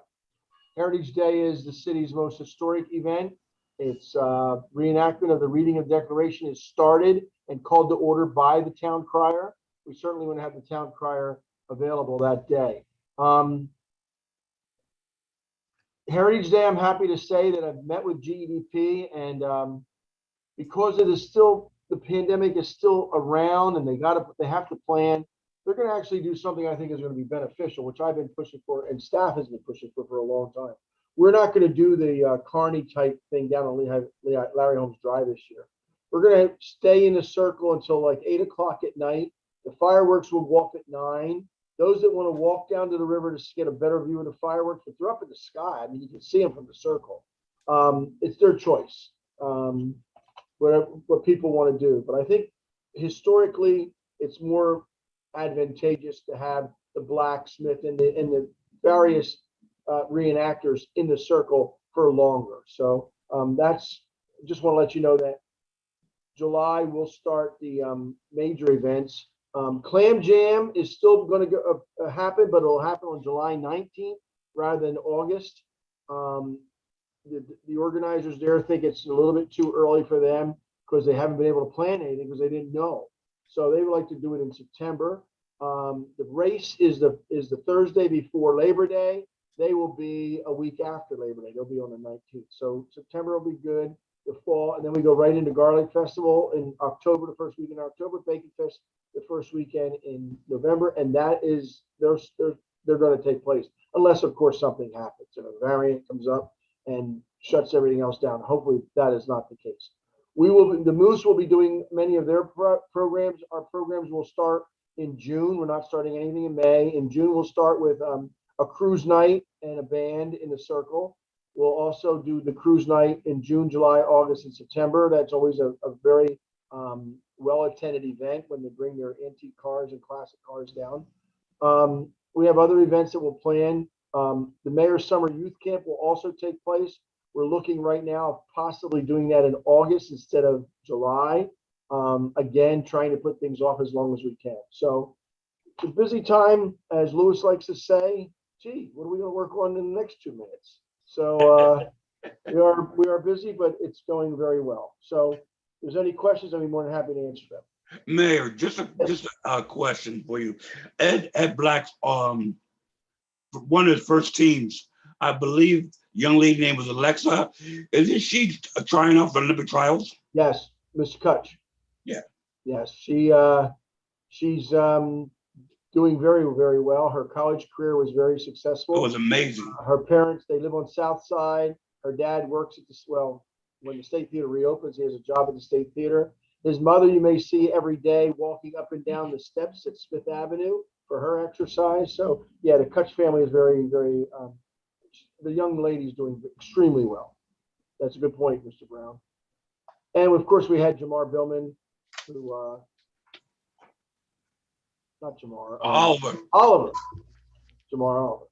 Heritage Day is the city's most historic event. It's reenactment of the reading of the Declaration is started and called to order by the town crier. We certainly want to have the town crier available that day. Heritage Day, I'm happy to say that I've met with GEDP, and because it is still, the pandemic is still around and they have to plan, they're going to actually do something I think is going to be beneficial, which I've been pushing for and staff has been pushing for a long time. We're not going to do the Carney type thing down on Lehigh, Larry Holmes Drive this year. We're going to stay in the circle until like 8 o'clock at night. The fireworks will walk at 9. Those that want to walk down to the river to get a better view of the fireworks, but they're up in the sky. I mean, you can see them from the circle. It's their choice, what people want to do. But I think historically, it's more advantageous to have the blacksmith and the various reenactors in the circle for longer. So that's, just want to let you know that July will start the major events. Clam Jam is still going to happen, but it'll happen on July 19th rather than August. The organizers there think it's a little bit too early for them because they haven't been able to plan anything because they didn't know. So they would like to do it in September. The race is the Thursday before Labor Day. They will be a week after Labor Day. They'll be on the 19th. So September will be good. The fall, and then we go right into Garlic Festival in October, the first week in October. Bacon Fest the first weekend in November, and that is they're going to take place unless, of course, something happens and a variant comes up and shuts everything else down. Hopefully, that is not the case. The Moose will be doing many of their programs. Our programs will start in June. We're not starting anything in May. In June, we'll start with a cruise night and a band in the circle. We'll also do the cruise night in June, July, August, and September. That's always a very well-attended event when they bring their antique cars and classic cars down. We have other events that we'll plan. The Mayor's Summer Youth Camp will also take place. We're looking right now of possibly doing that in August instead of July. Again, trying to put things off as long as we can. So it's a busy time, as Lewis likes to say. Gee, what are we going to work on in the next 2 minutes? So we are busy, but it's going very well. So if there's any questions, I'd be more than happy to answer them. Mayor, just a question for you. Ed Black's one of his first teams, I believe, young lady name was Alexa. Isn't she trying out for Olympic trials? Yes, Mr. Kutch. Yeah. Yes, she's doing very, very well. Her college career was very successful. It was amazing. Her parents, they live on South Side. Her dad works at when the State Theater reopens, he has a job at the State Theater. His mother, you may see every day walking up and down the steps at Smith Avenue for her exercise. So yeah, the Kutch family is very, very, the young lady's doing extremely well. That's a good point, Mr. Brown. And of course, we had Jamar Billman, who, not Jamar. Oliver. Jamar Oliver.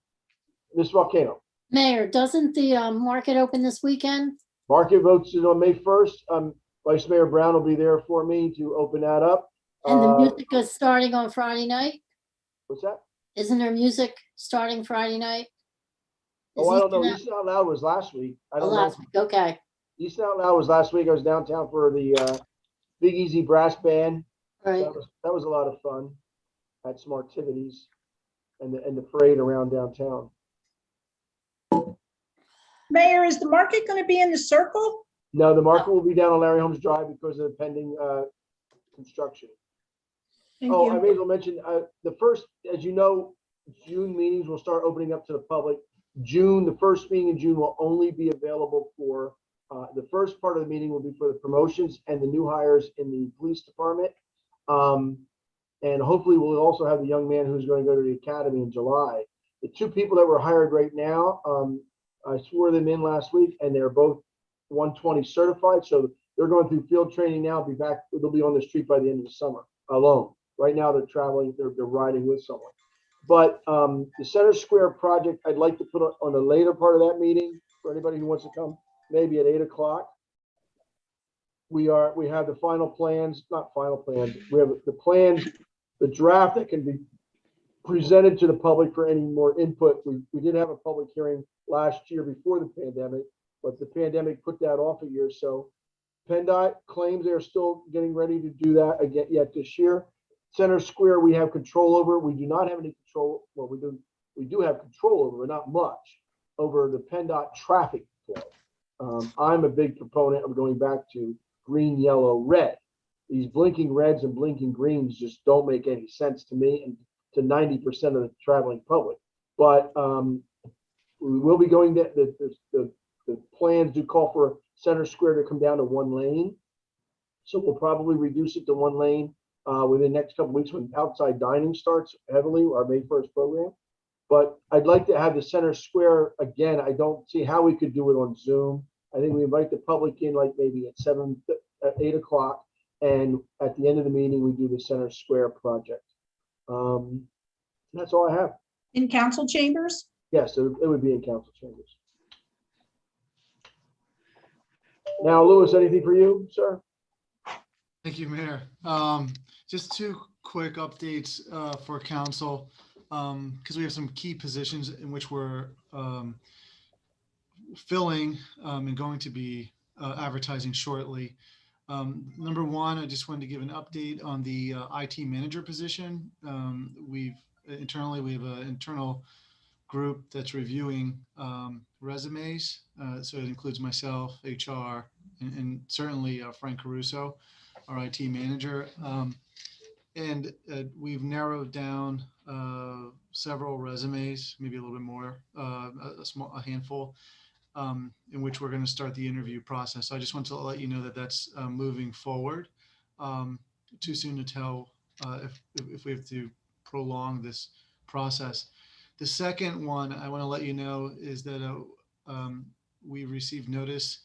Miss Volcano. Mayor, doesn't the market open this weekend? Market votes is on May 1st. Vice Mayor Brown will be there for me to open that up. And the music is starting on Friday night? What's that? Isn't there music starting Friday night? I don't know. Easton Out Loud was last week. I don't know. Last week, okay. Easton Out Loud was last week. I was downtown for the Big Easy Brass Band. Right. That was a lot of fun. Had some activities and the parade around downtown. Mayor, is the market going to be in the circle? No, the market will be down on Larry Holmes Drive because of the pending construction. Thank I you. may as well mention the first, as you know, June meetings will start opening up to the public. The first meeting in June will only be available for the first part of the meeting will be for the promotions and the new hires in the police department. And hopefully we'll also have the young man who's going to go to the academy in July. The 2 people that were hired right now, I swore them in last week, and they're both 120 certified. So they're going through field training now. They'll be on the street by the end of the summer alone. Right now they're traveling, they're riding with someone. But the Center Square project, I'd like to put on the later part of that meeting for anybody who wants to come, maybe at 8 o'clock. We have the final plans, not final plans. We have the plans, the draft that can be presented to the public for any more input. We did have a public hearing last year before the pandemic, but the pandemic put that off a year. So PennDOT claims they're still getting ready to do that again yet this year. Center Square, we have control over. We do not have any control. Well, we do have control over, but not much, over the PennDOT traffic flow. I'm a big proponent of going back to green, yellow, red. These blinking reds and blinking greens just don't make any sense to me and to 90% of the traveling public. But we will be going to the plans do call for Center Square to come down to 1 lane. So we'll probably reduce it to 1 lane within the next couple of weeks when outside dining starts heavily, our May 1st program. But I'd like to have the Center Square again. I don't see how we could do it on Zoom. I think we invite the public in like maybe at 8 o'clock. And at the end of the meeting, we do the Center Square project. That's all I have. In council chambers? Yes, it would be in council chambers. Now, Louis, anything for you, sir? Thank you, Mayor. Just two quick updates for council, because we have some key positions in which we're filling and going to be advertising shortly. Number one, I just wanted to give an update on the IT manager position. We have an internal group that's reviewing resumes. So it includes myself, HR, and certainly Frank Caruso, our IT manager. And we've narrowed down several resumes, maybe a little bit more, a handful, in which we're going to start the interview process. So I just want to let you know that that's moving forward. Too soon to tell if we have to prolong this process. The second one I want to let you know is that we received notice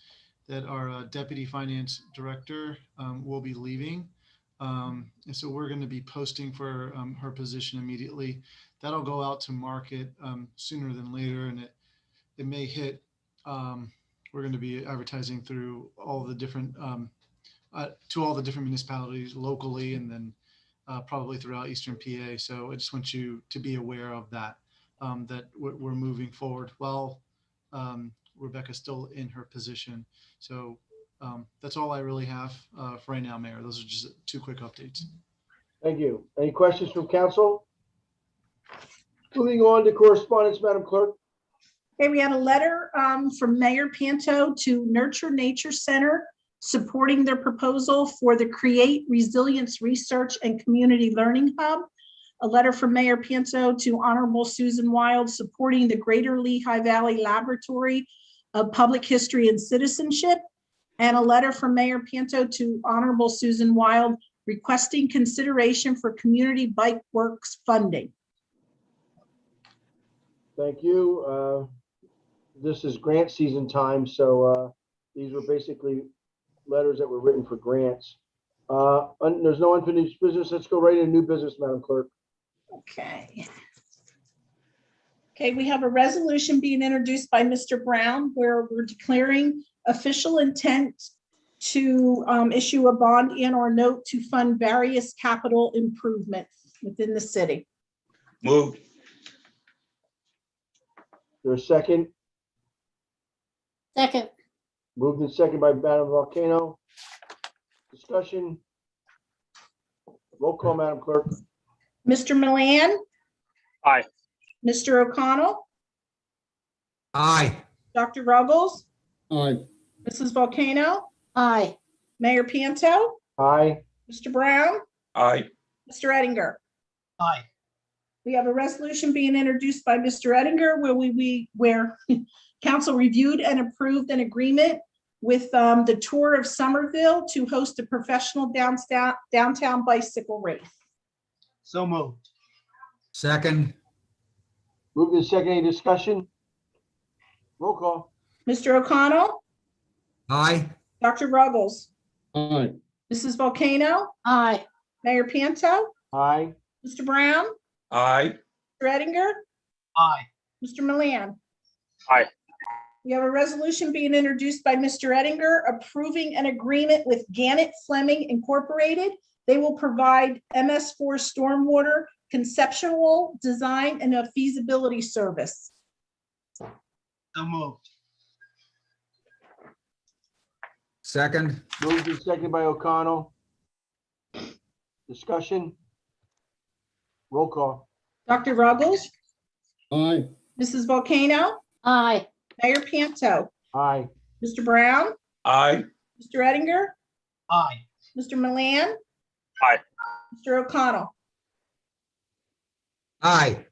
that our deputy finance director will be leaving. And so we're going to be posting for her position immediately. That'll go out to market sooner than later, and it may hit. We're going to be advertising through all the different to all the different municipalities locally, and then probably throughout Eastern PA. So I just want you to be aware of that. That we're moving forward while Rebecca's still in her position. So that's all I really have for right now, Mayor. Those are just two quick updates. Thank you. Any questions from council? Moving on to correspondence, Madam Clerk. Okay, we had a letter from Mayor Panto to Nurture Nature Center supporting their proposal for the Create Resilience Research and Community Learning Hub. A letter from Mayor Panto to Honorable Susan Wild supporting the Greater Lehigh Valley Laboratory of Public History and Citizenship. And a letter from Mayor Panto to Honorable Susan Wild requesting consideration for Community Bike Works funding. Thank you. This is grant season time, so these were basically letters that were written for grants. There's no unfinished business. Let's go right into new business, Madam Clerk. Okay. Okay, we have a resolution being introduced by Mr. Brown where we're declaring official intent to issue a bond and/or note to fund various capital improvements within the city. Moved. There's a second. Second. Moved and second by Madam Volcano. Discussion. Roll call, Madam Clerk. Mr. Milan? Aye. Mr. O'Connell? Aye. Dr. Ruggles? Aye. Mrs. Volcano? Aye. Mayor Panto? Aye. Mr. Brown? Aye. Mr. Ettinger? Aye. We have a resolution being introduced by Mr. Ettinger where council reviewed and approved an agreement with the Tour of Somerville to host a professional downtown bicycle race. So moved. Second. Moved and second. Any discussion? Roll call. Mr. O'Connell? Aye. Dr. Ruggles? Aye. Mrs. Volcano? Aye. Mayor Panto? Aye. Mr. Brown? Aye. Mr. Ettinger? Aye. Mr. Milan? Aye. We have a resolution being introduced by Mr. Ettinger approving an agreement with Gannett Fleming Incorporated. They will provide MS4 stormwater conceptual design and a feasibility service. So moved. Second. Moved and second by O'Connell. Discussion. Roll call. Dr. Ruggles? Aye. Mrs. Volcano? Aye. Mayor Panto? Aye. Mr. Brown? Aye. Mr. Ettinger? Aye. Mr. Milan? Aye. Mr. O'Connell? Aye.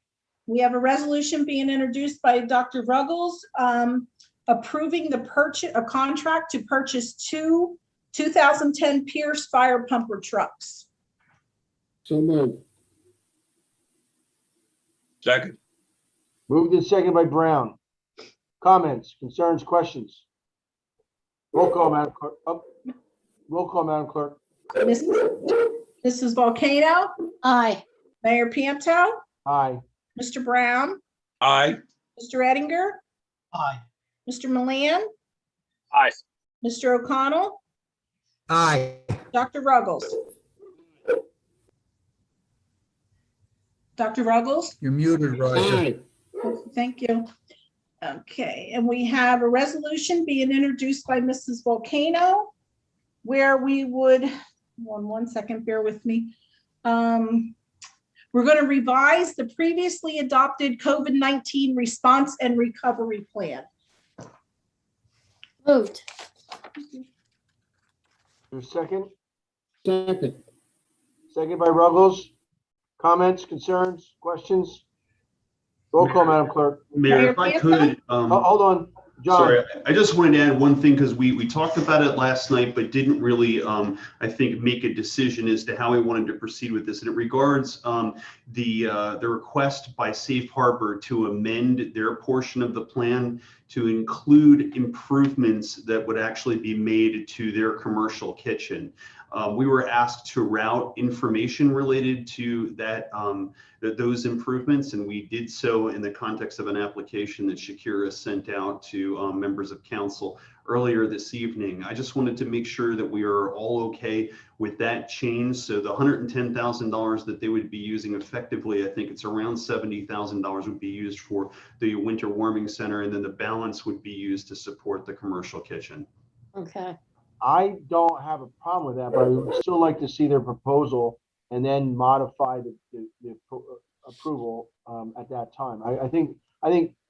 We have a resolution being introduced by Dr. Ruggles approving a contract to purchase two 2010 Pierce fire pumper trucks. So moved. Second. Moved and second by Brown. Comments, concerns, questions? Roll call, Madam Clerk. Roll call, Madam Clerk. Mrs. Volcano, Aye. Mayor Pianto, Aye. Mr. Brown, Aye. Mr. Ettinger, Aye. Mr. Milan, Aye. Mr. O'Connell, Aye. Dr. Ruggles. Dr. Ruggles? You're muted, Roger. Aye. Thank you. Okay, and we have a resolution being introduced by Mrs. Volcano where we would, one second, bear with me. We're going to revise the previously adopted COVID-19 response and recovery plan. Moved. Your second? Second. Second by Ruggles. Comments, concerns, questions? Roll call, Madam Clerk. Mayor, if I could, Hold on, John. sorry, I just wanted to add one thing because we talked about it last night, but didn't really, I think, make a decision as to how we wanted to proceed with this. And it regards the request by Safe Harbor to amend their portion of the plan to include improvements that would actually be made to their commercial kitchen. We were asked to route information related to that, those improvements, and we did so in the context of an application that Shakira sent out to members of council earlier this evening. I just wanted to make sure that we are all okay with that change. So the $110,000 that they would be using effectively, I think it's around $70,000 would be used for the winter warming center, and then the balance would be used to support the commercial kitchen. Okay. I don't have a problem with that, but I would still like to see their proposal and then modify the approval at that time. I think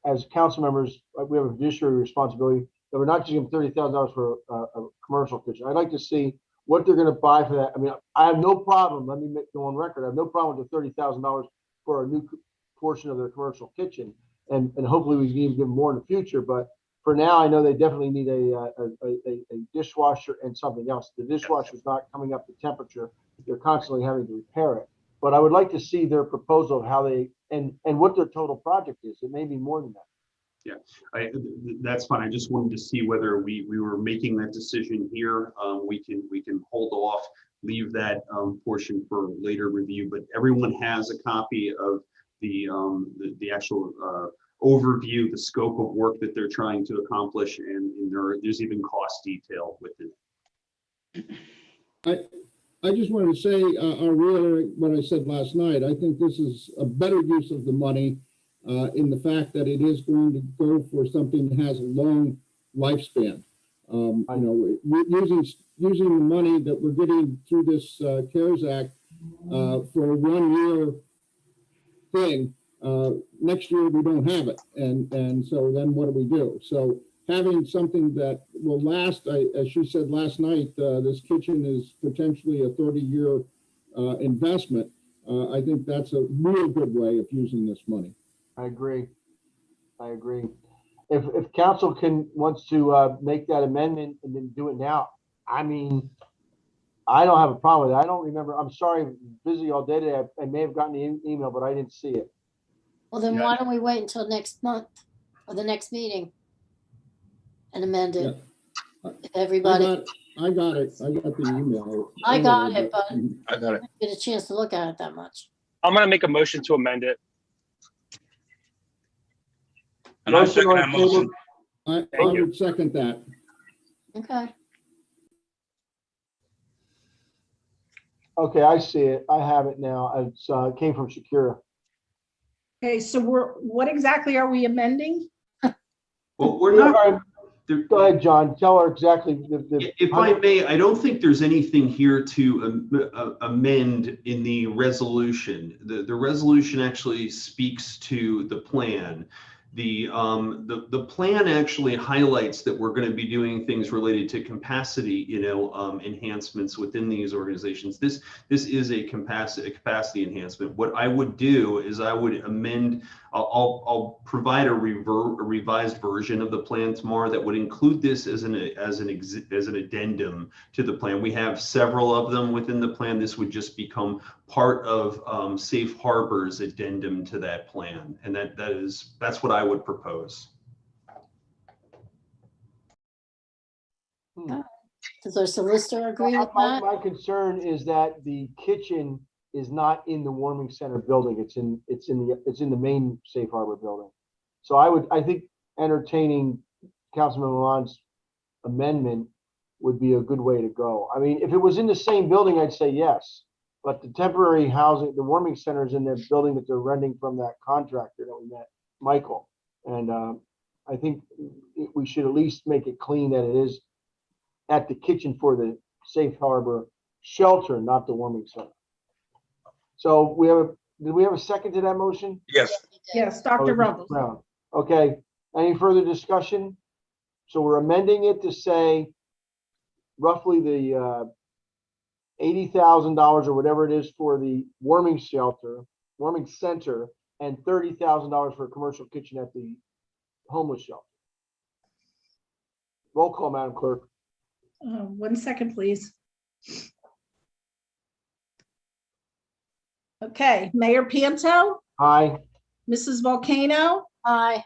as council members, we have a fiduciary responsibility that we're not just giving $30,000 for a commercial kitchen. I'd like to see what they're going to buy for that. I mean, I have no problem. Let me go on record. I have no problem with the $30,000 for a new portion of their commercial kitchen, and hopefully we can even give them more in the future. But for now, I know they definitely need a dishwasher and something else. The dishwasher is not coming up to temperature. They're constantly having to repair it. But I would like to see their proposal of how they, and what their total project is. It may be more than that. Yeah, that's fine. I just wanted to see whether we were making that decision here. We can hold off, leave that portion for later review, but everyone has a copy of the actual overview, the scope of work that they're trying to accomplish, and there's even cost detail within it. I just wanted to say, I'll reiterate what I said last night. I think this is a better use of the money in the fact that it is going to go for something that has a long lifespan. You know, using the money that we're getting through this CARES Act for a 1 year thing. Next year we don't have it, and so then what do we do? So having something that will last, as she said last night, this kitchen is potentially a 30-year investment. I think that's a real good way of using this money. I agree. If council wants to make that amendment and then do it now, I mean, I don't have a problem with it. I don't remember. I'm sorry, I'm busy all day today. I may have gotten the email, but I didn't see it. Well, then why don't we wait until next month or the next meeting and amend it? Yeah. Everybody. I got it. I got the email. I got it, but I got it. I didn't get a chance to look at it that much. I'm gonna make a motion to amend it. And I second that motion. I you. would second that. Okay. Okay, I see it. I have it now. It's came from Shakira. Okay, so what exactly are we amending? Well, we're not. Go ahead, John. Tell her exactly. If I may, I don't think there's anything here to amend in the resolution. The resolution actually speaks to the plan. The plan actually highlights that we're going to be doing things related to capacity, enhancements within these organizations. This is a capacity enhancement. What I would do is I would amend. I'll provide a revised version of the plan tomorrow that would include this as an addendum to the plan. We have several of them within the plan. This would just become part of Safe Harbor's addendum to that plan, and that's what I would propose. Does our solicitor agree with My, that? my concern is that the kitchen is not in the warming center building. It's in the main safe harbor building. So I think entertaining Councilman Milan's amendment would be a good way to go. I mean, if it was in the same building, I'd say yes. But the temporary housing, the warming center is in the building that they're renting from that contractor that we met, Michael. And I think we should at least make it clean that it is at the kitchen for the safe harbor shelter, not the warming center. So did we have a second to that motion? Yes. Yes, Dr. Ruggles. Brown. Okay, any further discussion? So we're amending it to say roughly the $80,000 or whatever it is for the warming center, and $30,000 for a commercial kitchen at the homeless shelter. Roll call, Madam Clerk. 1 second, please. Okay, Mayor Panto, Aye. Mrs. Volcano, Aye.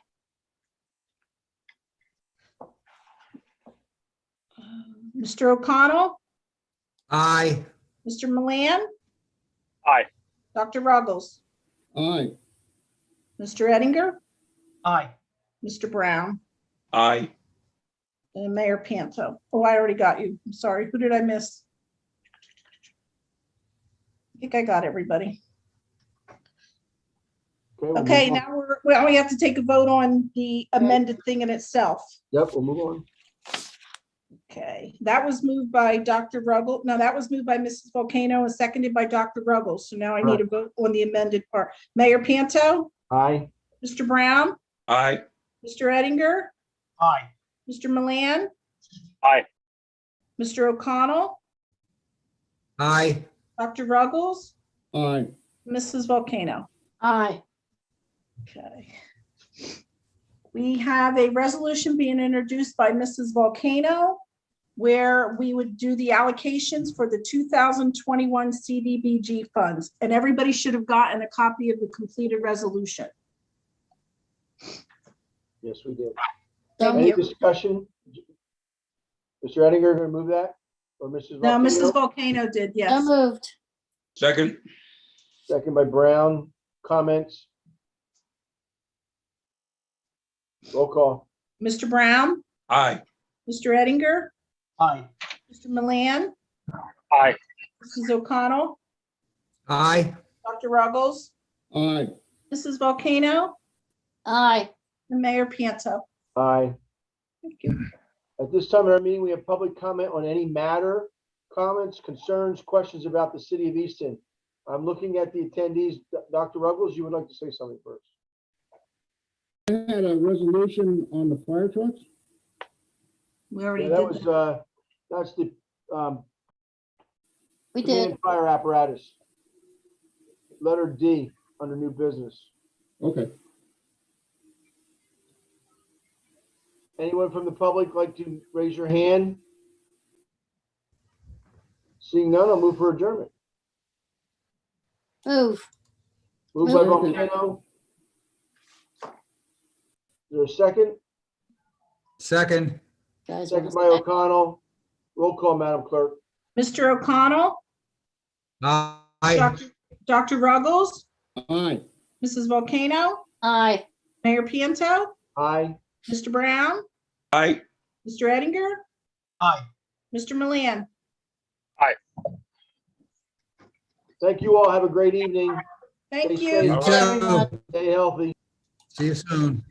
Mr. O'Connell, Aye. Mr. Milan, Aye. Dr. Ruggles, Aye. Mr. Ettinger, Aye. Mr. Brown, Aye. and Mayor Panto. Oh, I already got you. I'm sorry. Who did I miss? I think I got everybody. We'll Okay, move on. now we have to take a vote on the amended thing in itself. Yep, we'll move on. Okay, that was moved by Dr. Ruggles. No, that was moved by Mrs. Volcano and seconded by Dr. Ruggles. So now I need a vote on the amended part. Mayor Panto, Aye. Mr. Brown, Aye. Mr. Ettinger, Aye. Mr. Milan, Aye. Mr. O'Connell, Aye. Dr. Ruggles, Aye. Mrs. Volcano. Aye. Okay. We have a resolution being introduced by Mrs. Volcano where we would do the allocations for the 2021 CDBG funds. And everybody should have gotten a copy of the completed resolution. Yes, we did. Thank Any you. discussion? Mr. Ettinger going to move that? Or Mrs. No, Volcano? Mrs. Volcano did, So yes. moved. Second. Second by Brown. Comments? Roll call. Mr. Brown, Aye. Mr. Ettinger, Aye. Mr. Milan, Aye. Mrs. O'Connell, Aye. Dr. Ruggles, Aye. Mrs. Volcano, Aye. and Mayor Pianto. Aye. Thank you. At this time in our meeting, we have public comment on any matter, comments, concerns, questions about the city of Easton. I'm looking at the attendees. Dr. Ruggles, you would like to say something first? I had a resolution on the fire trucks. We already Yeah, did that. that's the We command did. fire apparatus. Letter D under new business. Okay. Anyone from the public like to raise your hand? Seeing none, I'll move for adjournment. Move. Moved by Move. Volcano. Is there a second? Second. Guys, Second by O'Connell. Roll call, Madam Clerk. Mr. O'Connell, Aye. Dr. Ruggles, Aye. Mrs. Volcano, Aye. Mayor Pianto, Aye. Mr. Brown, Aye. Mr. Ettinger, Aye. Mr. Milan. Thank you all. Have a great evening. Thank Stay you. safe. You too. Stay healthy. See you soon.